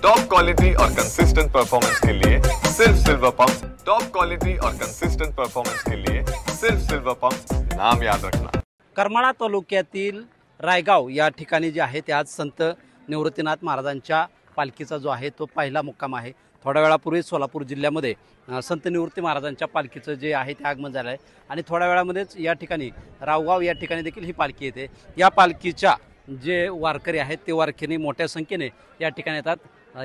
Top quality और consistent performance के लिए सिर्फ सिल्वर पंप्स। टॉप क्वालिटी और कंसिस्टेंट परफॉर्मेंस के लिए सिर्फ सिल्वर पंप्स, नाम याद रखना। करमाळा तालुक्यातील रायगाव या ठिकाणी जे आहे ते आज संत निवृत्तीनाथ महाराजांच्या पालखीचा जो आहे तो पहिला मुक्काम आहे। थोड्या वेळापूर्वी सोलापूर जिल्ह्यामध्ये संत निवृत्ती महाराजांच्या पालखीचं जे आहे ते आगमन झालं आहे आणि थोड्या वेळामध्येच या ठिकाणी रावगाव या ठिकाणी देखील ही पालखी येते। या पालखीच्या जे वारकरी आहेत ते वारकरी मोठ्या संख्येने या ठिकाणी येतात।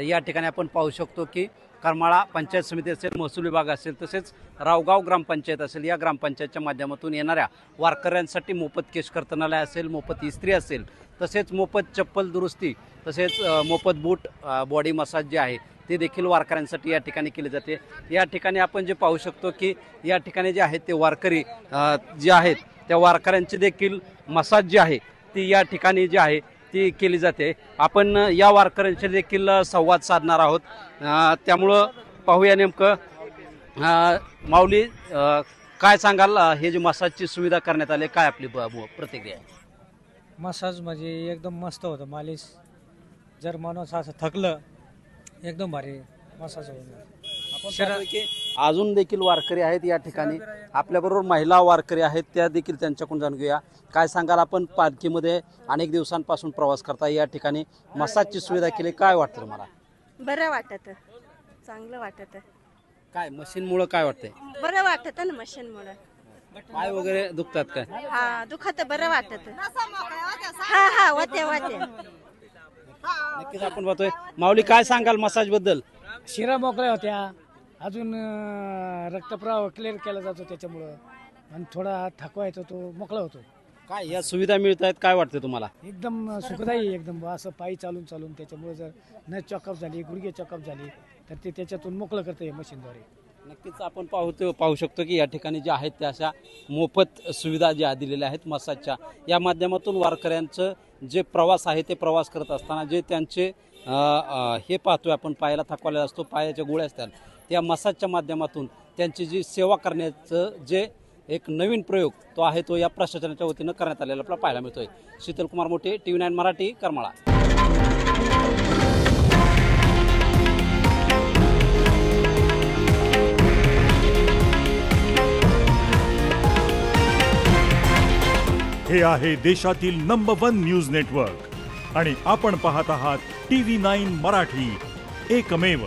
या ठिकाणी आपण पाहू शकतो की करमाळा पंचायत समिती असेल, महसूल विभाग असेल, तसेच रावगाव ग्रामपंचायत असेल, या ग्रामपंचायतच्या माध्यमातून येणाऱ्या वारकऱ्यांसाठी मोफत केश कर्तनालय असेल, मोफत इस्त्री असेल, तसेच मोफत चप्पल दुरुस्ती, तसेच मोफत बूट बॉडी मसाज जे आहे ते देखील वारकऱ्यांसाठी या ठिकाणी केले जाते। या ठिकाणी आपण जे पाहू शकतो की या ठिकाणी जे आहेत ते वारकरी जे आहेत त्या वारकऱ्यांची देखील मसाज जी आहे ती या ठिकाणी जी आहे ती केली जाते। आपण या वारकऱ्यांशी देखील संवाद साधणार आहोत, त्यामुळं पाहूया नेमकं माऊली काय सांगाल, हे जे मसाजची सुविधा करण्यात आली काय आपली प्रतिक्रिया आहे? मसाज म्हणजे एकदम मस्त होतं, मालिश जर माणूस असं थकलं एकदम भारी मसाज होतं। अजून देखील वारकरी आहेत या ठिकाणी, आपल्याबरोबर महिला वारकरी आहेत, त्या देखील त्यांच्याकडून जाणून घेऊया। काय सांगाल, आपण पालखीमध्ये अनेक दिवसांपासून प्रवास करता, या ठिकाणी मसाजची सुविधा केली, काय वाटतं तुम्हाला? बरं वाटत, चांगलं वाटत। काय मशीनमुळे काय वाटतंय? बरं वाटत ना मशीनमुळे। पाय वगैरे दुखतात काय? हा दुखत, बरं वाटत। हा हा होते होते। नक्कीच आपण पाहतोय। माऊली काय सांगाल मसाज बद्दल? शिरा मोकळ्या होत्या, अजून रक्तप्रवाह क्लिअर केला जातो त्याच्यामुळं, आणि थोडा थकवा येतो तो मोकळा होतो। काय या सुविधा मिळत आहेत, काय वाटतं तुम्हाला? एकदम सुखदायी, एकदम असं पायी चालून चालून त्याच्यामुळे जर न चॉकअप झाली, गुडघे चॉकअप झाली तर ते त्याच्यातून मोकळं करतं या मशीनद्वारे। नक्कीच आपण पाहू शकतो की या ठिकाणी ज्या आहेत त्या अशा मोफत सुविधा ज्या दिलेल्या आहेत मसाजच्या, या माध्यमातून वारकऱ्यांचं जे प्रवास आहे ते प्रवास करत असताना जे त्यांचे हे पाहतोय आपण, पायाला थकवायला असतो, पायाच्या गोळ्या असतात, त्या मसाजच्या माध्यमातून त्यांची जी सेवा करण्याचं जे एक नवीन प्रयोग तो आहे तो या प्रशासनाच्या वतीनं करण्यात आलेला आपल्याला पाहायला मिळतोय। शीतल कुमार मोठे, TV9 मराठी, करमाळा। हे आहे देशातील नंबर 1 न्यूज नेटवर्क आणि आपण पाहत आहात TV9 मराठी, एकमेव।